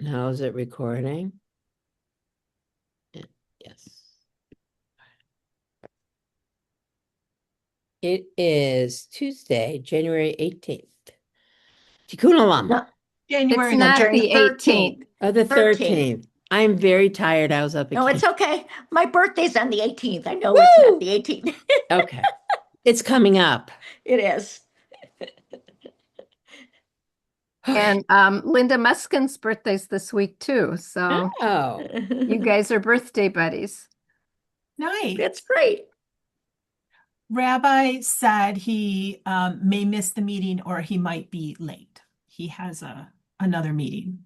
Now is it recording? Yes. It is Tuesday, January 18th. Tikkun Olam. No, January no, the January 13th. 13th. The 13th. 13th. I'm very tired. I was up at No, camp. it's okay. My birthday's on the 18th. I know it's not Woo! the 18th. Okay. It's coming up. It is. Okay. And Linda Muskin's birthday's this week too. So Oh, you guys are birthday buddies. That's Nice. great. Rabbi said he may miss the meeting or he might be late. He has another meeting.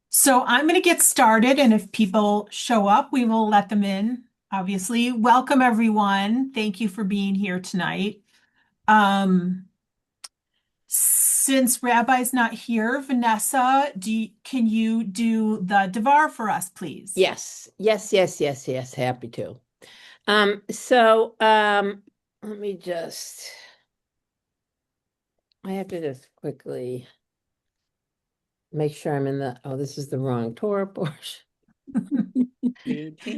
So I'm going to get started, and if people show up, we will let them in, obviously. Welcome, everyone. Thank you for being here tonight. Since Rabbi's not here, Vanessa, can you do the Devar for us, please? yes. Yes, yes, yes, yes. Happy to. So let me just, I have to just quickly make sure I'm in this is the wrong Torah portion.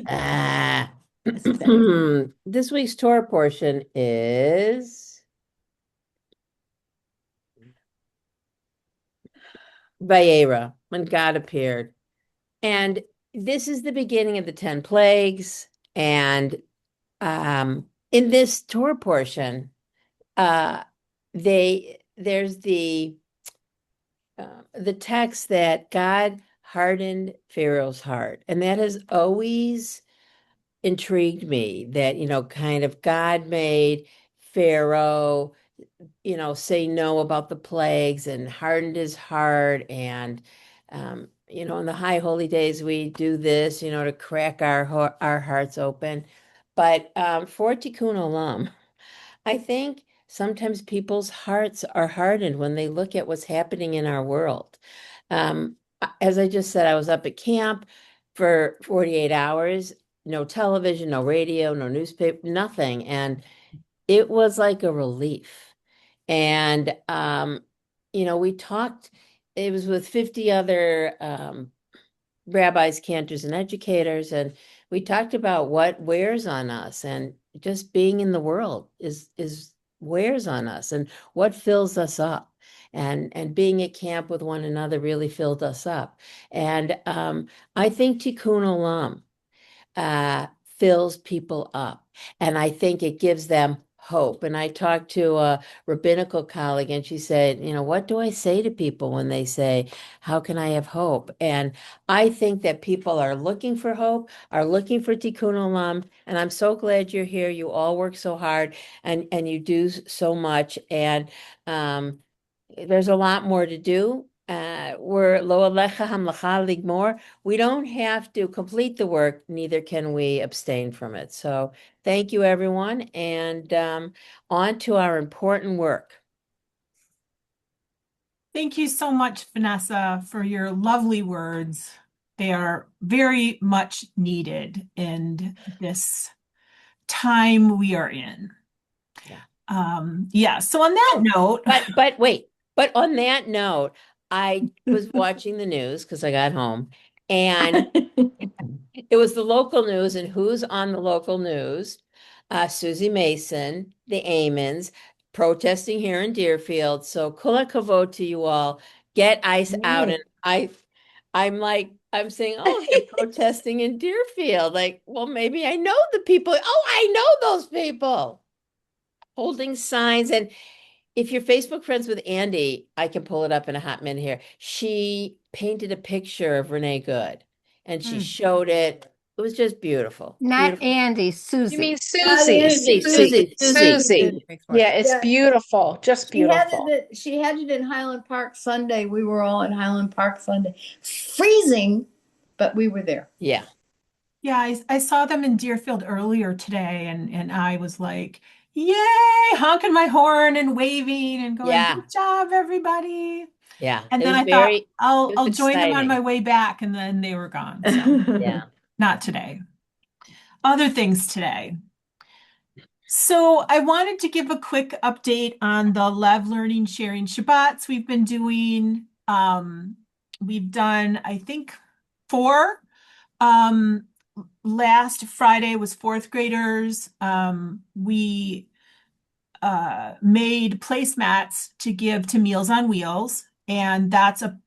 Ah, That's okay. this week's Torah portion is Vayera, when God appeared. And this is the beginning of the 10 plagues. And in this Torah portion, uh, there's the text that God hardened Pharaoh's heart. And that has always intrigued me that, kind of God made Pharaoh, say no about the plagues and hardened his heart. And, in the high holy days, we do this, to crack our hearts open. But for Tikkun Olam, I think sometimes people's hearts are hardened when they look at what's happening in our world. As I just said, I was up at camp for 48 hours, no television, no radio, no newspaper, nothing. And it was like a relief. And, we talked, it was with 50 other rabbis, cantors, and educators, and we talked about what wears on us, and just being in the world is wears on us, and what fills us up. And being at camp with one another really filled us up. And I think Tikkun Olam fills people up. And I think it gives them hope. And I talked to a rabbinical colleague, and she said, what do I say to people when they say, how can I have hope? And I think that people are looking for hope, are looking for Tikkun Olam. And I'm so glad you're here. You all work so hard, and you do so much. And there's a lot more to do. We're lo alecha hamlacha ligmor. We don't have to complete the work, neither can we abstain from it. So thank you, everyone, and on to our important work. Thank you so much, Vanessa, for your lovely words. They are very much needed in this time we are in. Yeah. So on that note, But wait, but on that note, I was watching the news because I got home, and it was the local news, and who's on the local news? Susie Mason, the Amens, protesting here in Deerfield. So kol hakavod to you all. Get ICE out. And I'm saying, oh, they're protesting in Deerfield. Like, well, maybe I know the people. Oh, I know those people holding signs. And if you're Facebook friends with Andy, I can pull it up in a hot minute here. She painted a picture of Renee Good, and she showed it. It was just beautiful. Not Beautiful. Andy, You mean Susie. Susie? Susie. Susie. Yeah, it's Yeah, beautiful. Just she had beautiful. she had it in Highland Park Sunday. We were all in Highland Park Sunday. Freezing, but we were there. Yeah. yeah, I saw them in Deerfield earlier today, and I was like, yay, honking my horn and waving and going, Yeah. good job, everybody. Yeah. And It then was I thought it was I'll join them on my exciting. way back, and then they were gone. So Yeah. not today. Other things today. So I wanted to give a quick update on the Lev Learning Sharing Shabbats we've been doing. We've done, I think, 4. Um, Last Friday was fourth graders. We made placemats to give to Meals on Wheels, and that's a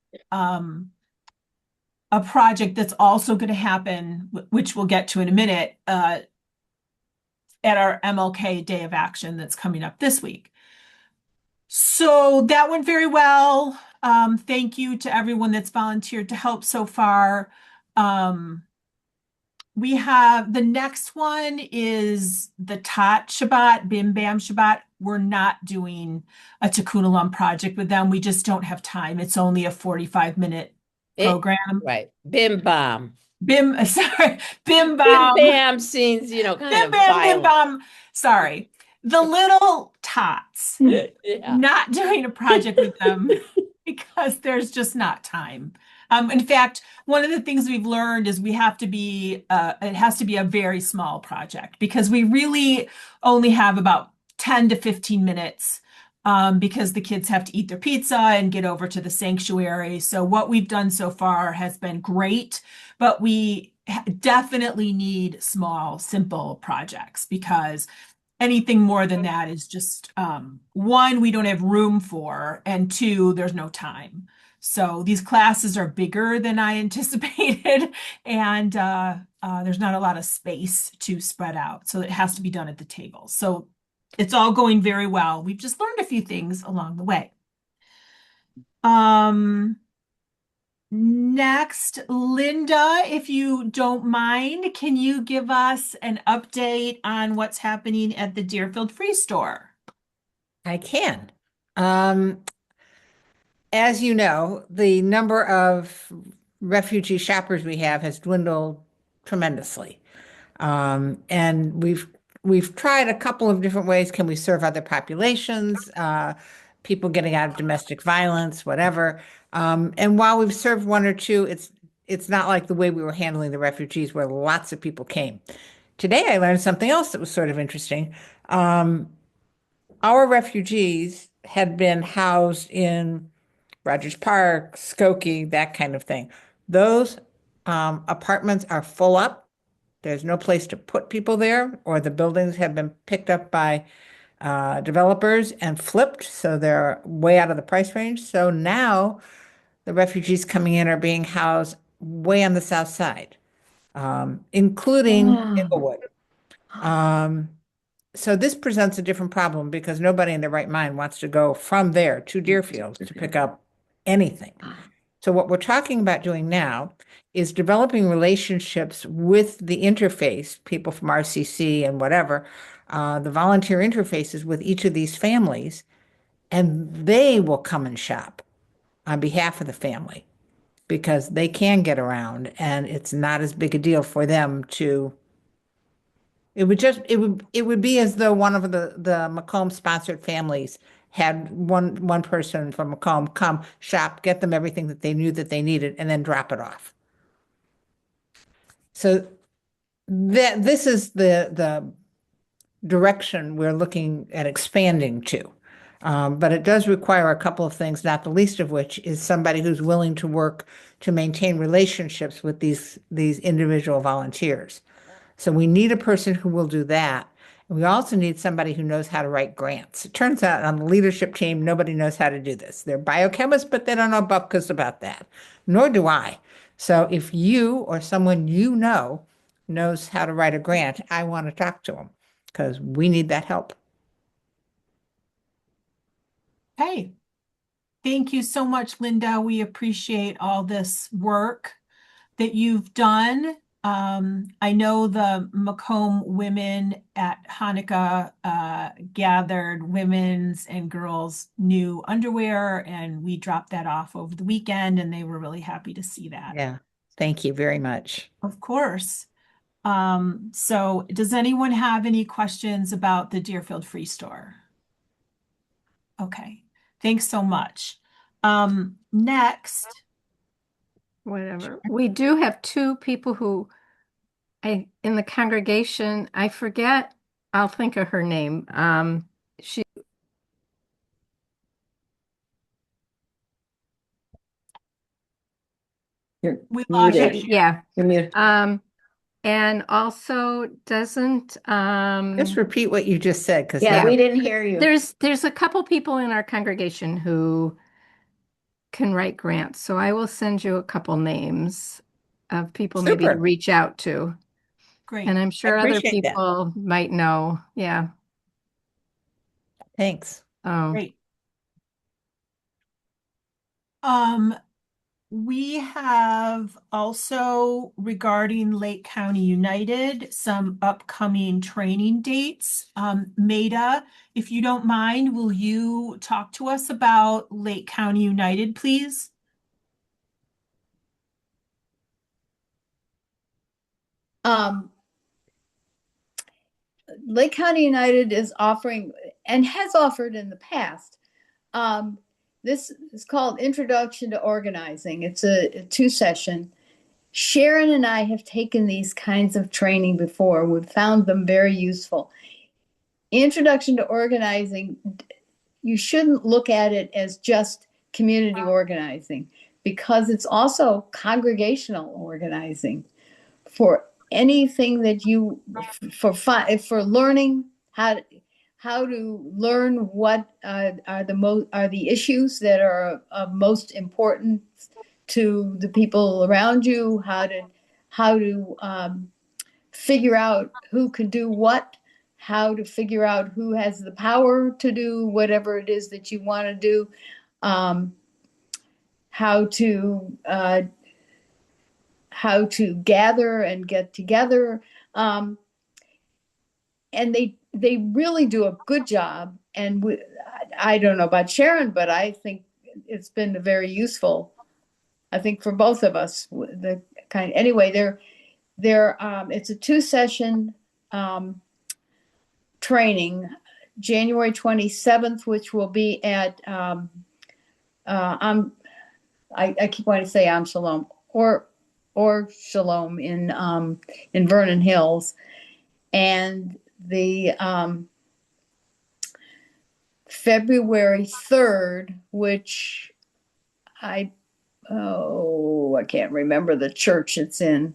project that's also going to happen, which we'll get to in a minute, at our MLK Day of Action that's coming up this week. So that went very well. Thank you to everyone that's volunteered to help so far. We have the next one is the Tot Shabbat, Bim Bam Shabbat. We're not doing a Tikkun Olam project with them. We just don't have time. It's only a 45-minute program. Right. Bim bam. Sorry, Bim Bim Bam. bam seems, kind Bim of Bam, Bim violent. Bam. Sorry. The little tots. Yeah. Not doing a project with them because there's just not time. In fact, one of the things we've learned is it has to be a very small project because we really only have about 10 to 15 minutes because the kids have to eat their pizza and get over to the sanctuary. So what we've done so far has been great, but we definitely need small, simple projects because anything more than that is just one, we don't have room for, and two, there's no time. So these classes are bigger than I anticipated, and there's not a lot of space to spread out. So it has to be done at the table. So it's all going very well. We've just learned a few things along the way. Next, Linda, if you don't mind, can you give us an update on what's happening at the Deerfield Free Store? I can. Um, as you know, the number of refugee shoppers we have has dwindled tremendously. And we've tried a couple of different ways. Can we serve other populations? People getting out of domestic violence, whatever. And while we've served one or two, it's not like the way we were handling the refugees, where lots of people came. Today, I learned something else that was sort of interesting. Our refugees had been housed in Rogers Park, Skokie, that kind of thing. Those apartments are full up. There's no place to put people there, or the buildings have been picked up by developers and flipped, so they're way out of the price range. So now the refugees coming in are being housed way on the south side, including Inglewood. So this presents a different problem because nobody in their right mind wants to go from there to Deerfield to pick up anything. So what we're talking about doing now is developing relationships with the interface, people from RCC and whatever, the volunteer interfaces with each of these families, and they will come and shop on behalf of the family because they can get around and it's not as big a deal for them to. It would be as though one of the Macomb sponsored families had one person from Macomb come shop, get them everything that they knew that they needed, and then drop it off. So this is the direction we're looking at expanding to. But it does require a couple of things, not the least of which is somebody who's willing to work to maintain relationships with these individual volunteers. So we need a person who will do that. And we also need somebody who knows how to write grants. It turns out on the leadership team, nobody knows how to do this. They're biochemists, but they don't know bupkis about that. Nor do I. So if you or someone you know knows how to write a grant, I want to talk to them because we need that help. Hey, thank you so much, Linda. We appreciate all this work that you've done. I know the Macomb women at Hanukkah gathered women's and girls' new underwear, and we dropped that off over the weekend, and they were really happy to see that. Yeah, thank you very much. Of course. So does anyone have any questions about the Deerfield Free Store? Okay, thanks so much. Next. Whatever. We do have 2 people who in the congregation, I forget, I'll think of her name. She You're We lost muted. you. Yeah. You're muted. And also doesn't Just repeat what you just said, because Yeah, yeah. we didn't hear you. There's a couple people in our congregation who can write grants, so I will send you a couple names of people maybe to super. reach out to. Great. And I'm I sure other appreciate that. people might know. Yeah. Thanks. Oh, Great. We have also, regarding Lake County United, some upcoming training dates. Maida, if you don't mind, will you talk to us about Lake County United, please? Lake County United is offering and has offered in the past. This is called Introduction to Organizing. It's a 2-session. Sharon and I have taken these kinds of training before. We've found them very useful. Introduction to Organizing, you shouldn't look at it as just community organizing, because it's also congregational organizing for anything that you for learning how to learn what are the issues that are of most importance to the people around you, how to figure out who can do what, how to figure out who has the power to do whatever it is that you want to do, um, how to uh, how to gather and get together. Um, and they really do a good job. And I don't know about Sharon, but I think it's been very useful. I think for both of us, the kind. Anyway, they're it's a 2-session training, January 27th, which will be at I keep wanting to say Shalom or Shalom in Vernon Hills, and the February 3rd, which I can't remember the church it's in.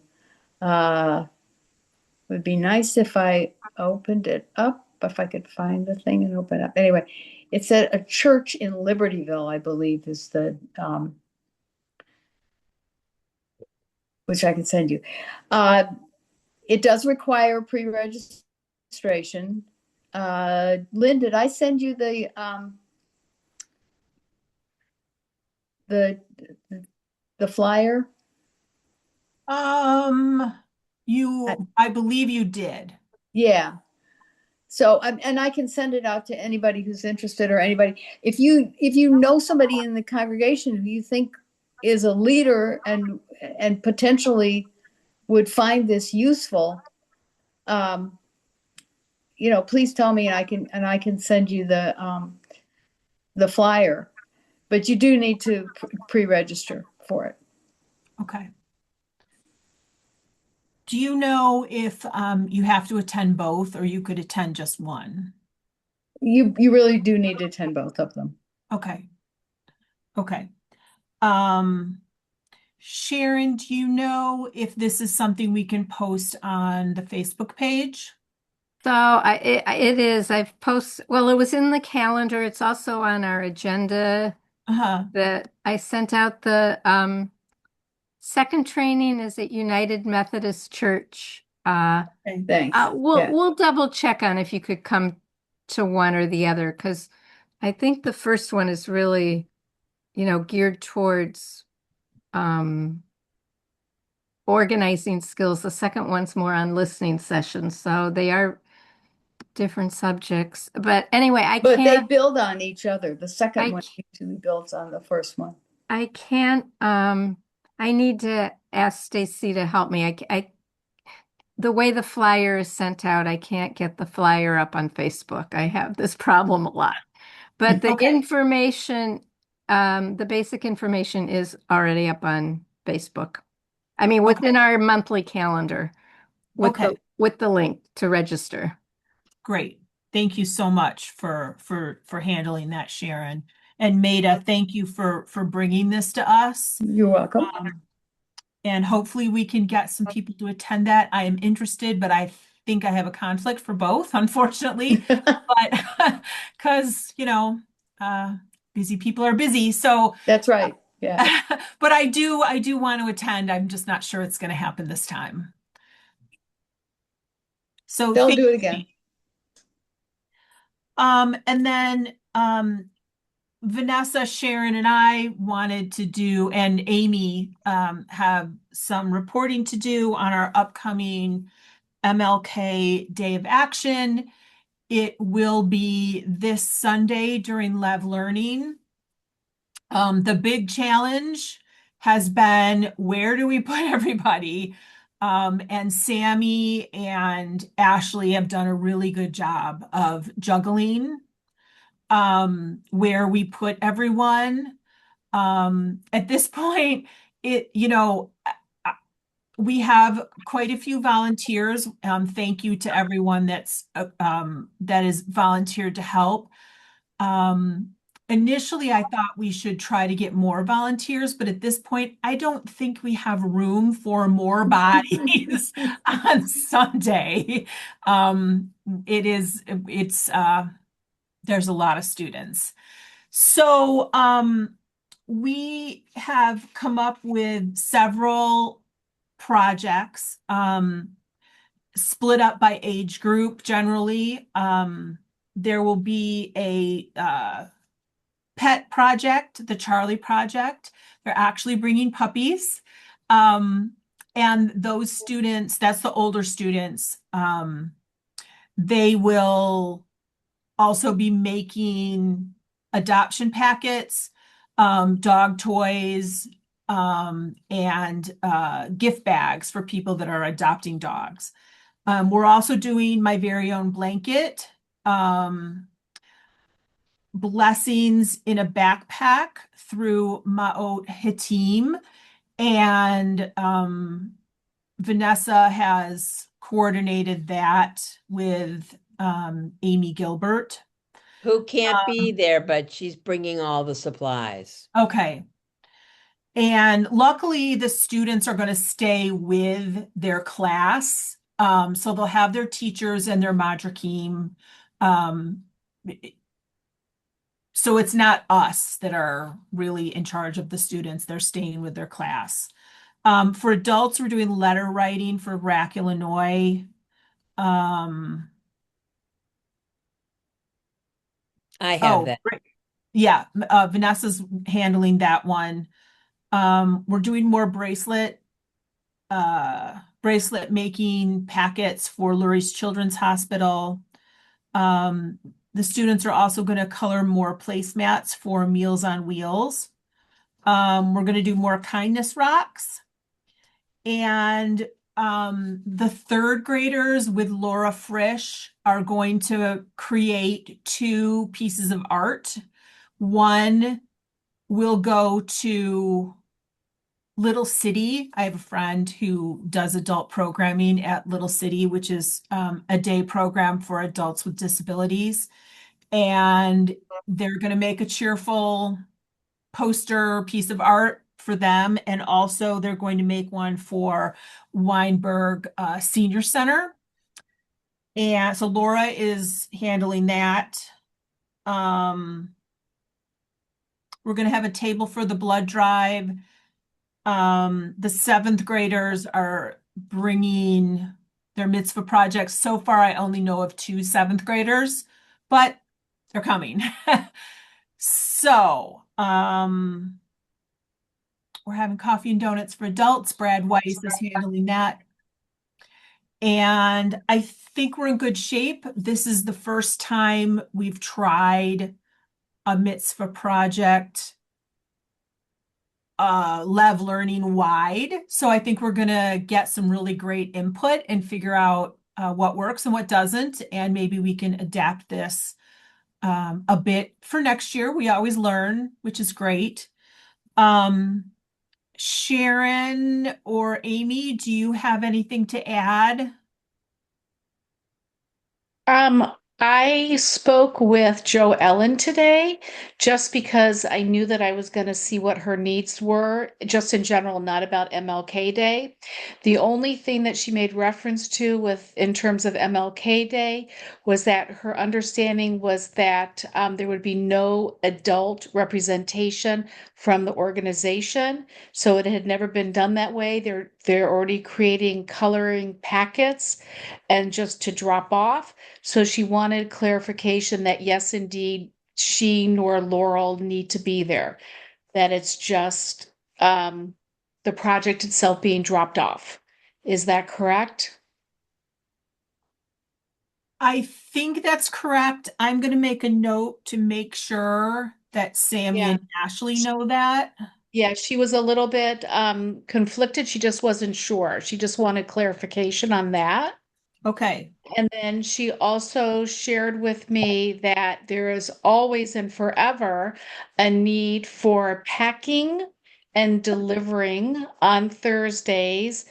Would be nice if I opened it up, if I could find the thing and open it up. Anyway, it's at a church in Libertyville, I believe, is the which I can send you. It does require pre-registration. Lynn, did I send you the the flyer? I believe you did. Yeah. So, and I can send it out to anybody who's interested, or anybody. If you know somebody in the congregation who you think is a leader and potentially would find this useful, please tell me, and I can send you the flyer. But you do need to pre-register for it. Okay. Do you know if you have to attend both, or you could attend just one? You really do need to attend both of them. Okay. Okay. Um, Sharon, do you know if this is something we can post on the Facebook page? so it is. I've posted, well, it was in the calendar. It's also on our agenda Uh-huh. that I sent out. The second training is at United Methodist Church. Thanks. We'll double check on if you could come to one or the other, because I think the first one is really, geared towards organizing skills. The second one's more on listening sessions. So they are different subjects. But anyway, But they build on each other. The second I one usually builds on the first one. I can't, I need to ask Stacy to help me. The way the flyer is sent out, I can't get the flyer up on Facebook. I have this problem a lot. But the Okay. information, the basic information is already up on Facebook. I mean, within our monthly calendar with Okay. with the link to register. Great. Thank you so much for handling that, Sharon. And Maida, thank you for bringing this to us. You're welcome. And hopefully we can get some people to attend that. I am interested, but I think I have a conflict for both, unfortunately. But because, uh, busy people are busy. So, That's right. Yeah. but I do want to attend. I'm just not sure it's going to happen this time. So They'll thank do it you. again. And then Vanessa, Sharon, and I wanted to do, and Amy have some reporting to do on our upcoming MLK Day of Action. It will be this Sunday during Lev Learning. The big challenge has been, where do we put everybody? And Sammy and Ashley have done a really good job of juggling where we put everyone. At this point, we have quite a few volunteers. Thank you to everyone that is volunteered to help. Um, Initially, I thought we should try to get more volunteers, but at this point, I don't think we have room for more bodies on Sunday. Um, there's a lot of students. So, we have come up with several projects, split up by age group generally. There will be a pet project, the Charlie Project. They're actually bringing puppies. And those students, that's the older students, they will also be making adoption packets, dog toys, and gift bags for people that are adopting dogs. We're also doing my very own blanket, blessings in a backpack through Ma'ot Hatim. And Vanessa has coordinated that with Amy Gilbert. Who can't be there, but she's bringing all the supplies. Okay. And luckily, the students are going to stay with their class. So they'll have their teachers and their madrakim. Um, so it's not us that are really in charge of the students. They're staying with their class. For adults, we're doing letter writing for RAC, Illinois. Um, I have oh, that. great. Yeah, Vanessa's handling that one. We're doing more bracelet making packets for Lurie's Children's Hospital. Um, the students are also going to color more placemats for Meals on Wheels. We're going to do more kindness rocks. And the third graders with Laura Frisch are going to create two pieces of art. One will go to Little City. I have a friend who does adult programming at Little City, which is a day program for adults with disabilities. And they're going to make a cheerful poster piece of art for them. And also, they're going to make one for Weinberg Senior Center. And so Laura is handling that. We're going to have a table for the blood drive. The seventh graders are bringing their mitzvah projects. So far, I only know of two seventh graders, but they're coming. So, we're having coffee and donuts for adults. Brad Weiss is handling that. And I think we're in good shape. This is the first time we've tried a mitzvah project Lev Learning wide. So I think we're going to get some really great input and figure out what works and what doesn't. And maybe we can adapt this a bit for next year. We always learn, which is great. Sharon or Amy, do you have anything to add? I spoke with Joe Ellen today just because I knew that I was going to see what her needs were, just in general, not about MLK Day. The only thing that she made reference to with in terms of MLK Day was that her understanding was that there would be no adult representation from the organization. So it had never been done that way. They're already creating coloring packets and just to drop off. So she wanted clarification that yes, indeed, she nor Laurel need to be there, that it's just the project itself being dropped off. Is that correct? I think that's correct. I'm going to make a note to make sure that Sammy Yeah. and Ashley know that. Yeah, she was a little bit conflicted. She just wasn't sure. She just wanted clarification on that. Okay. And then she also shared with me that there is always and forever a need for packing and delivering on Thursdays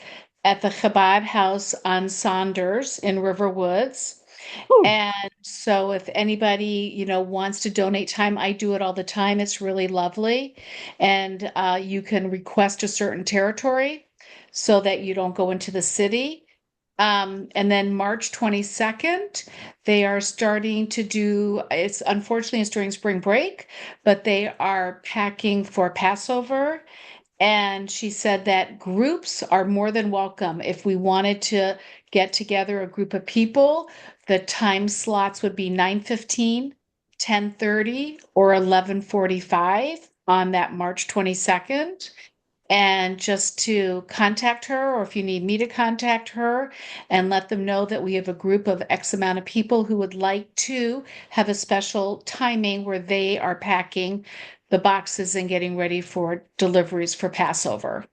at the Chabad House on Saunders in Riverwoods. Ooh. And so if anybody, wants to donate time, I do it all the time. It's really lovely. And you can request a certain territory so that you don't go into the city. And then March 22nd, they are starting to do, it's unfortunately it's during spring break, but they are packing for Passover. And she said that groups are more than welcome. If we wanted to get together a group of people, the time slots would be 9:15, 10:30, or 11:45 on that March 22nd, and just to contact her, or if you need me to contact her, and let them know that we have a group of X amount of people who would like to have a special timing where they are packing the boxes and getting ready for deliveries for Passover.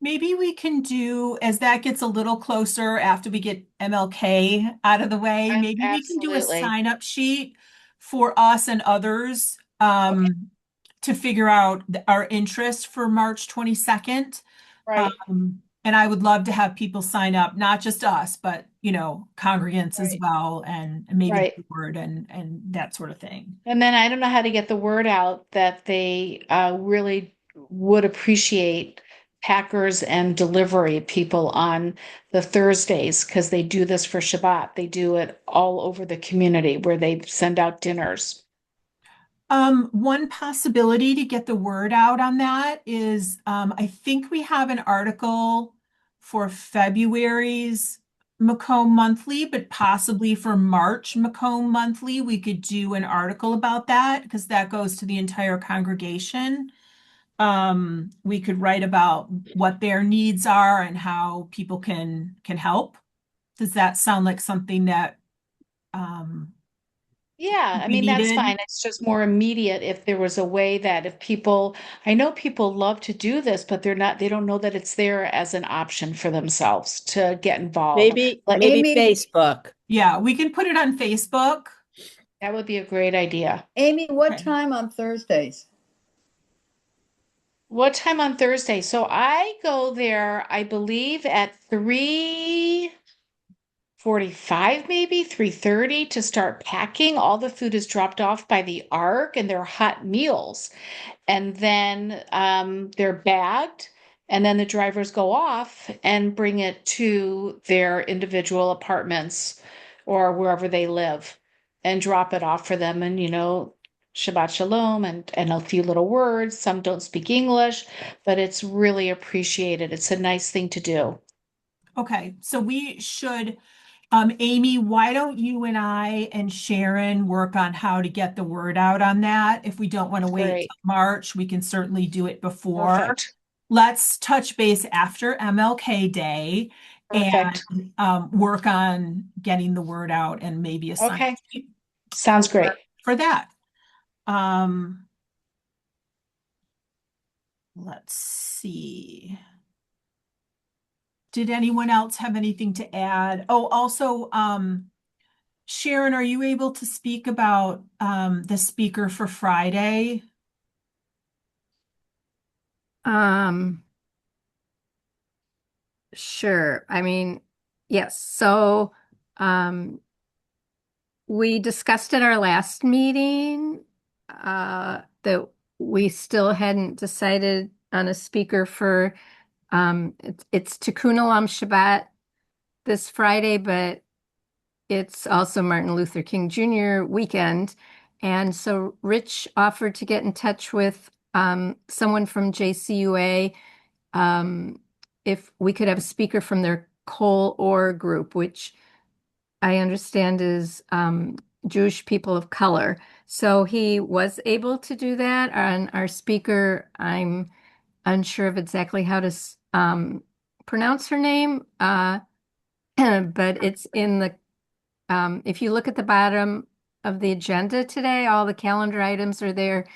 Maybe we can do, as that gets a little closer after we get MLK out of the way, maybe we can do a Absolutely. sign up sheet for us and others Okay, to figure out our interest for March 22nd. right, And I would love to have people sign up, not just us, but congregants as right, well, and maybe the right. board and that sort of thing. And then I don't know how to get the word out that they really would appreciate packers and delivery people on the Thursdays because they do this for Shabbat. They do it all over the community where they send out dinners. One possibility to get the word out on that is I think we have an article for February's Macomb Monthly, but possibly for March Macomb Monthly, we could do an article about that because that goes to the entire congregation. We could write about what their needs are and how people can help. Does that sound like something that um, Yeah, I we mean, that's needed? fine. It's just more immediate if there was a way that if people, I know people love to do this, but they don't know that it's there as an option for themselves to get involved. Maybe, Like maybe Amy, Facebook. Yeah, we can put it on Facebook. that would be a great idea. Amy, what Okay. time on Thursdays? What time on Thursday? So I go there, I believe at 3:45, maybe 3:30 to start packing. All the food is dropped off by the Ark and they're hot meals. And then they're bagged, and then the drivers go off and bring it to their individual apartments or wherever they live and drop it off for them. And, Shabbat Shalom and a few little words. Some don't speak English, but it's really appreciated. It's a nice thing to do. Okay. So we should, Amy, why don't you and I and Sharon work on how to get the word out on that? If we don't want to wait Great. till March, we can certainly do it before. Perfect. Let's touch base after MLK Day Perfect. and work on getting the word out and maybe a sign Okay. Sounds great. for that. Um, let's see. Did anyone else have anything to add? Oh, also, Sharon, are you able to speak about the speaker for Friday? Um, sure. I mean, yes. So, um, we discussed at our last meeting that we still hadn't decided on a speaker for it's Tikkun Olam Shabbat this Friday, but it's also Martin Luther King Jr. weekend. And so Rich offered to get in touch with someone from JCUA if we could have a speaker from their Coal Ore group, which I understand is Jewish people of color. So he was able to do that. And our speaker, I'm unsure of exactly how to pronounce her name, but it's in the, if you look at the bottom of the agenda today, all the calendar items are there.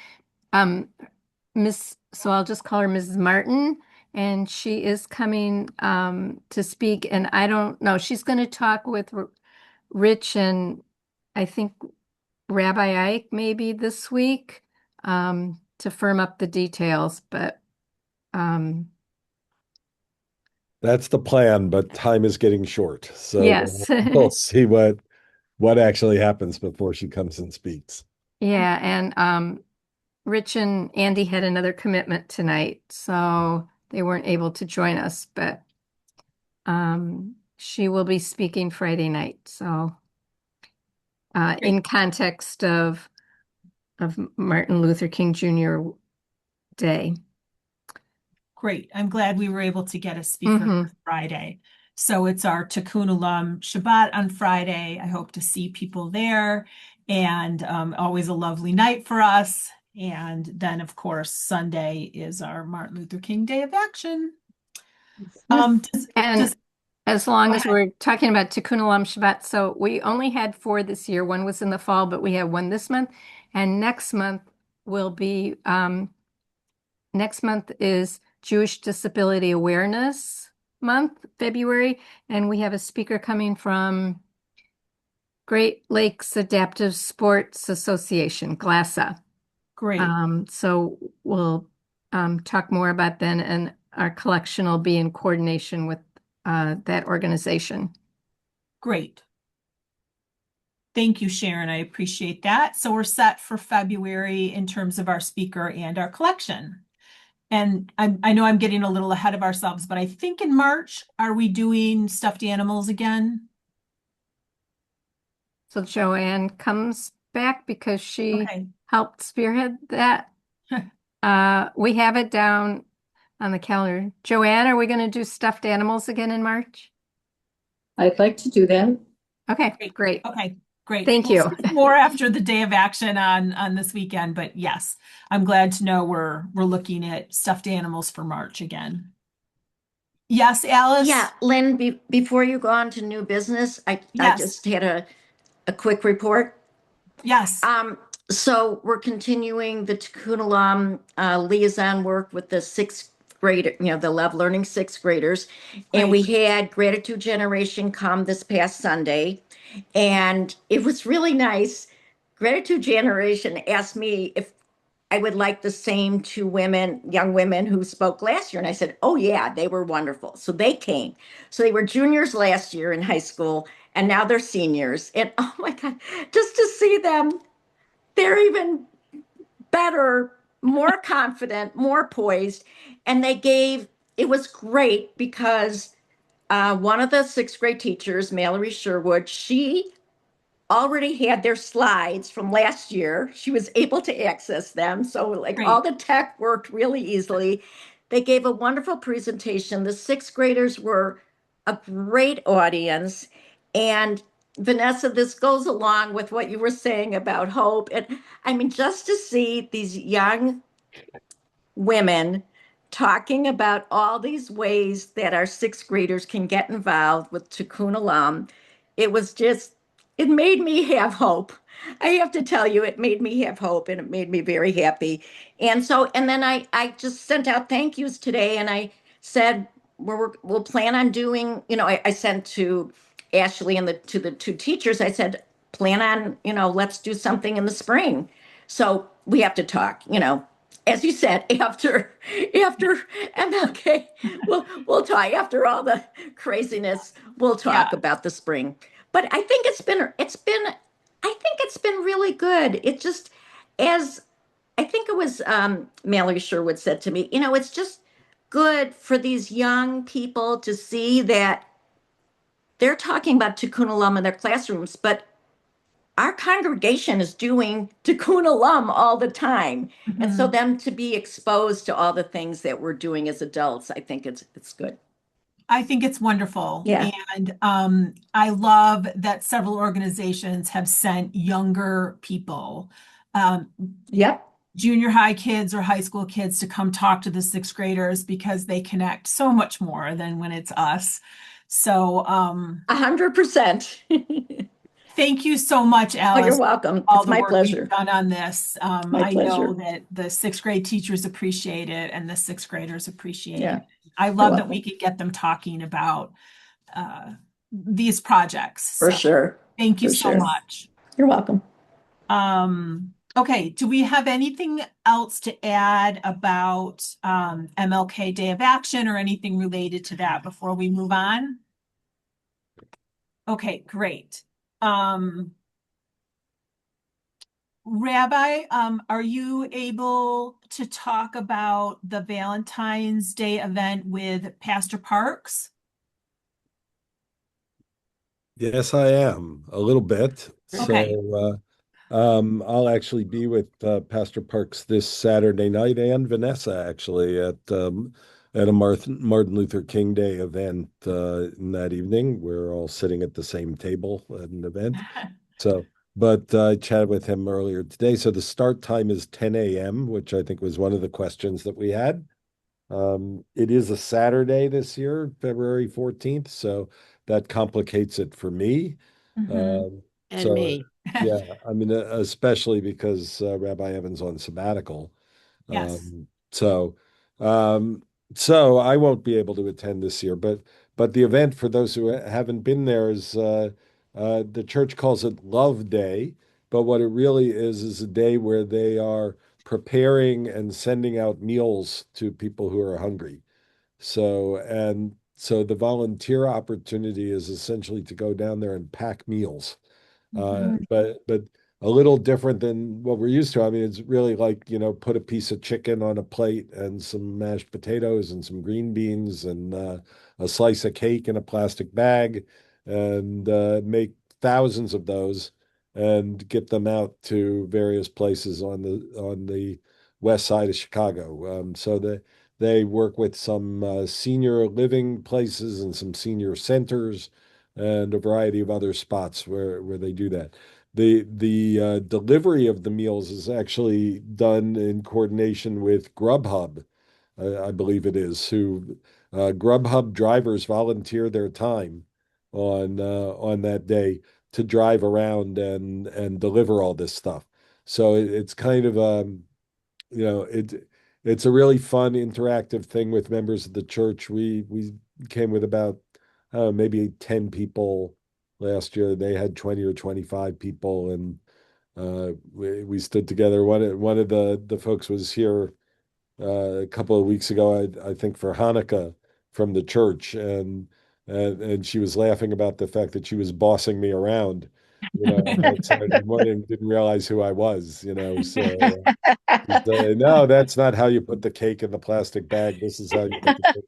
So I'll just call her Mrs. Martin, and she is coming to speak. And I don't know, she's going to talk with Rich and I think Rabbi Ike maybe this week to firm up the details, but That's the plan, but time is getting short. So yes. we'll see what actually happens before she comes and speaks. Yeah, and Rich and Andy had another commitment tonight, so they weren't able to join us, but she will be speaking Friday night. So in context of Martin Luther King Jr. Day. Great. I'm glad we were able to get a speaker for Friday. So it's our Tikkun Olam Shabbat on Friday. I hope to see people there, and always a lovely night for us. And then, of course, Sunday is our Martin Luther King Day of Action. And as long as ahead. we're talking about Tikkun Olam Shabbat, so we only had 4 this year. One was in the fall, but we have one this month. And next month will be, next month is Jewish Disability Awareness Month, February. And we have a speaker coming from Great Lakes Adaptive Sports Association, GLASA. Great. So we'll talk more about then, and our collection will be in coordination with that organization. Great. Thank you, Sharon. I appreciate that. So we're set for February in terms of our speaker and our collection. And I know I'm getting a little ahead of ourselves, but I think in March, are we doing stuffed animals again? So Joanne comes back because she helped spearhead that. We have it down on the calendar. Joanne, are we going to do stuffed animals again in March? I'd like to do that. Okay, great. Okay, great. Thank We'll you. speak more after the day of action on this weekend, but yes, I'm glad to know we're looking at stuffed animals for March again. Yes, Alice? Yeah, Lynn, before you go on to new business, I just had a quick report. Yes. So we're continuing the Tikkun Olam liaison work with the 6th grade, the Love Learning 6th graders. And we had Gratitude Generation come this past Sunday, and it was really nice. Gratitude Generation asked me if I would like the same 2 women, young women who spoke last year. And I said, oh, yeah, they were wonderful. So they came. So they were juniors last year in high school, and now they're seniors. And oh my God, just to see them, they're even better, more confident, more poised. And it was great because one of the 6th grade teachers, Mallory Sherwood, she already had their slides from last year. She was able to access them. So all the tech worked really easily. They gave a wonderful presentation. The 6th graders were a great audience. And Vanessa, this goes along with what you were saying about hope. And I mean, just to see these young women talking about all these ways that our 6th graders can get involved with Tikkun Olam, it made me have hope. I have to tell you, it made me have hope, and it made me very happy. And then I just sent out thank yous today, and I said we'll plan on doing, I sent to Ashley and to the 2 teachers, I said, plan on, let's do something in the spring. So we have to talk, as you said, after MLK, we'll talk after all the craziness. We'll talk about the spring. But I think it's been I think it's been really good. It just, as I think it was Mallory Sherwood said to me, it's just good for these young people to see that they're talking about Tikkun Olam in their classrooms, but our congregation is doing Tikkun Olam all the time. And so Mhm. them to be exposed to all the things that we're doing as adults, I think it's good. I think it's wonderful. Yeah. And I love that several organizations have sent younger people, um, Yep. junior high kids or high school kids, to come talk to the sixth graders because they connect so much more than when it's us. So 100%. thank you so much, Oh, you're Alice, for welcome. all It's the my work you've pleasure. done on this. My I know pleasure. that the sixth grade teachers appreciate it and the sixth graders appreciate Yeah. it. I You're love that we welcome. could get them talking about uh, these projects. For So sure. thank you For so sure. much. You're welcome. Okay, do we have anything else to add about MLK Day of Action or anything related to that before we move on? Okay, great. Rabbi, are you able to talk about the Valentine's Day event with Pastor Parks? Yes, I am a little bit. Okay. I'll actually be with Pastor Parks this Saturday night and Vanessa actually at a Martin Luther King Day event in that evening. We're all sitting at the same table at an event. So, but I chatted with him earlier today. So the start time is 10 a.m., which I think was one of the questions that we had. It is a Saturday this year, February 14th, so that complicates it for me. Mhm. Um, And so me. yeah, I mean, especially because Rabbi Evans on sabbatical. Yes. Um, so, um, so I won't be able to attend this year, but the event for those who haven't been there is the church calls it Love Day, but what it really is a day where they are preparing and sending out meals to people who are hungry. So the volunteer opportunity is essentially to go down there and pack meals. Mhm. But a little different than what we're used to. I mean, it's really like, put a piece of chicken on a plate and some mashed potatoes and some green beans and a slice of cake in a plastic bag and make thousands of those and get them out to various places on the west side of Chicago. So they work with some senior living places and some senior centers and a variety of other spots where they do that. The delivery of the meals is actually done in coordination with Grubhub, I believe it is, who Grubhub drivers volunteer their time on that day to drive around and deliver all this stuff. So it's kind of you know, it's a really fun interactive thing with members of the church. We came with about maybe 10 people last year. They had 20 or 25 people, and we stood together. One of the folks was here a couple of weeks ago, I think for Hanukkah from the church, and she was laughing about the fact that she was bossing me around, on that Saturday morning, didn't realize who I was, so. No, that's not how you put the cake in the plastic bag. This is how you put the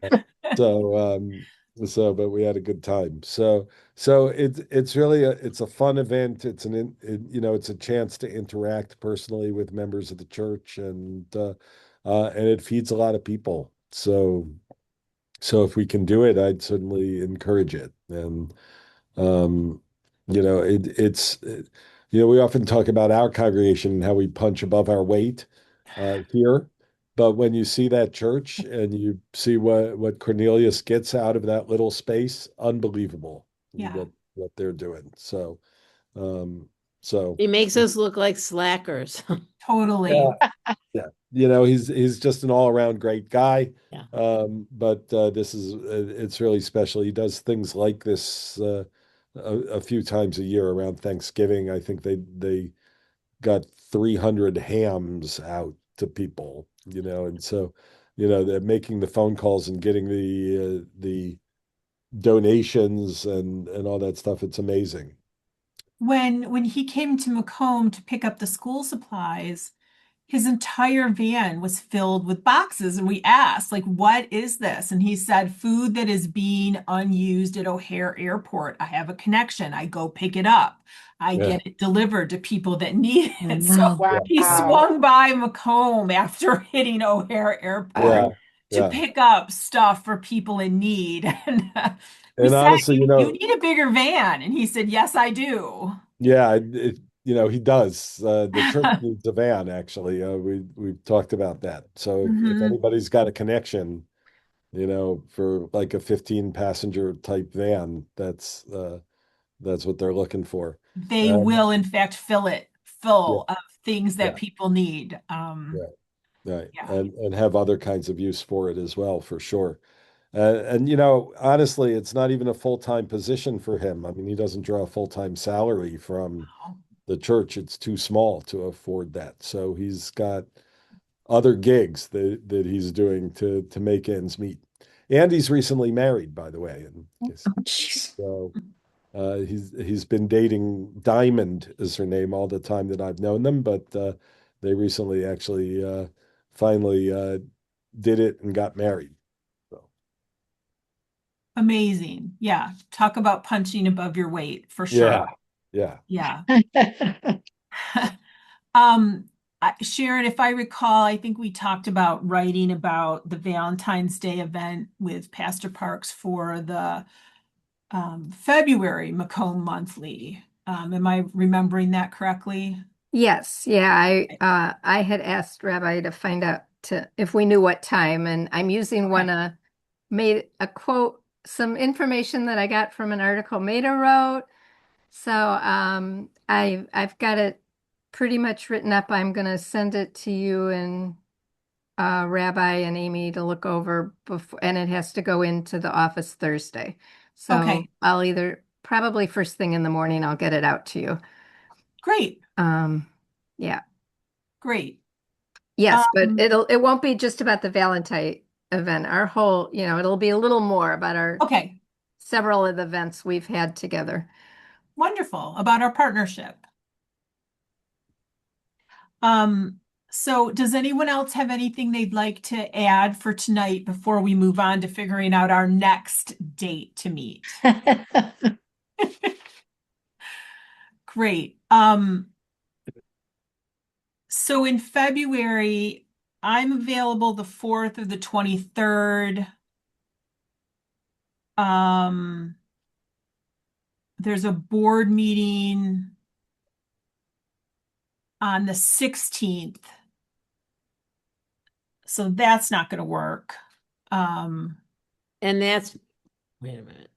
cake. So, but we had a good time. So it's really it's a fun event. It's a chance to interact personally with members of the church, and it feeds a lot of people. So if we can do it, I'd certainly encourage it. And um, we often talk about our congregation and how we punch above our weight here. But when you see that church and you see what Cornelius gets out of that little space, unbelievable Yeah, what they're doing. Um, so He makes us look like slackers. totally. yeah, yeah. He's just an all-around great guy. Yeah. But it's really special. He does things like this a few times a year around Thanksgiving. I think they got 300 hams out to people, and so, they're making the phone calls and getting the donations and all that stuff. It's amazing. when he came to Macomb to pick up the school supplies, his entire van was filled with boxes. And we asked, like, what is this? And he said, food that is being unused at O'Hare Airport. I have a connection. I go pick it up. I Yeah. get it delivered to people that need it. So Wow. he swung by Macomb after hitting O'Hare Airport Yeah. to Yeah. pick up stuff for people in need. And we And said, honestly, you need a bigger van. And he said, yes, I do. yeah, he does. The church needs a van, actually. We've talked about that. So if Mhm. anybody's got a connection, for like a 15 passenger type van, that's what they're looking for. They Um, will, in fact, fill it yeah, full of things that yeah, people need. yeah, right. Yeah. And have other kinds of use for it as well, for sure. And honestly, it's not even a full-time position for him. I mean, he doesn't draw a full-time salary from the church. It's too small to afford that. So he's got other gigs that he's doing to make ends meet. And he's recently married, by the way. And Oh, jeez. so he's been dating Diamond is her name all the time that I've known them, but they recently actually finally did it and got married. So Amazing. Yeah. Talk about punching above your weight for yeah, sure. yeah. Yeah. Um, Sharon, if I recall, I think we talked about writing about the Valentine's Day event with Pastor Parks for the February Macomb Monthly. Am I remembering that correctly? Yes, yeah, I had asked Rabbi to find out if we knew what time, and I'm using Okay. made a quote, some information that I got from an article Maida wrote. So I've got it pretty much written up. I'm gonna send it to you and Rabbi and Amy to look over before, and it has to go into the office Thursday. So Okay. I'll probably first thing in the morning, I'll get it out to you. Great. Um, yeah. Great. Yes, but Um, it won't be just about the Valentine event. Our whole, it'll be a little more about our okay. several of the events we've had together. Wonderful. About our partnership. Um, so does anyone else have anything they'd like to add for tonight before we move on to figuring out our next date to meet? Great. So in February, I'm available the 4th or the 23rd. Um, there's a board meeting on the 16th. So that's not going to work. And that's, wait a minute.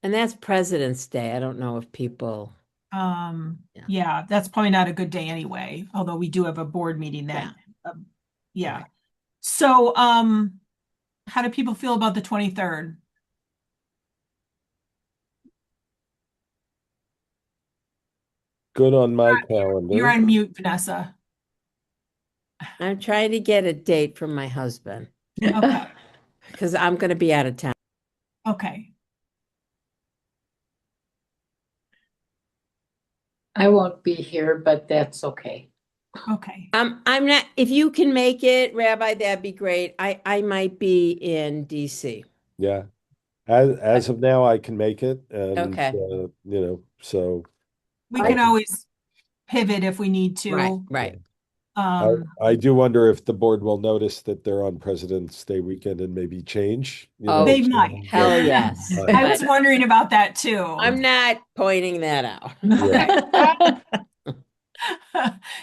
And that's President's Day. I don't know if people, Yeah, that's probably not a good day anyway, although we do have a board meeting that, yeah. Okay. So, how do people feel about the 23rd? Good on my You're calendar. on mute, Vanessa. I'm trying to get a date from my husband Okay, because I'm going to be out of town. okay. I won't be here, but that's okay. Okay. I'm not, if you can make it, Rabbi, that'd be great. I might be in DC. Yeah. As of now, I can make it, and Okay. so We I can always pivot if we need Right, to. right. I do wonder if the board will notice that they're on President's Day weekend and maybe change. Oh, They might. hell yes. I was wondering about that too. I'm not pointing that out. Yeah.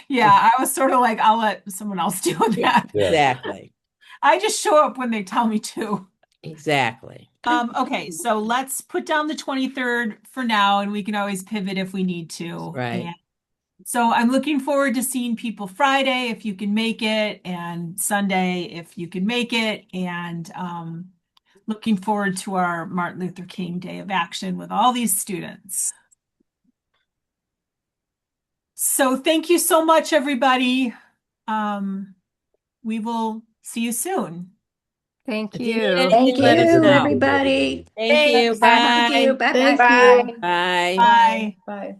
Yeah, I was sort of like, I'll let someone else deal with Yeah, that. Yeah. exactly. I just show up when they tell me to. Exactly. Okay, so let's put down the 23rd for now, and we can always pivot if we need to. Right. And so I'm looking forward to seeing people Friday if you can make it, and Sunday if you can make it, and looking forward to our Martin Luther King Day of Action with all these students. So thank you so much, everybody. We will see you soon. Thank If you need you. anything, Thank let us you, know. everybody. If you need Thank anything, let us you. know. Thank you. Bye. Bye-bye. Thank you. Bye. Thank you. Bye. Bye. Bye. Bye.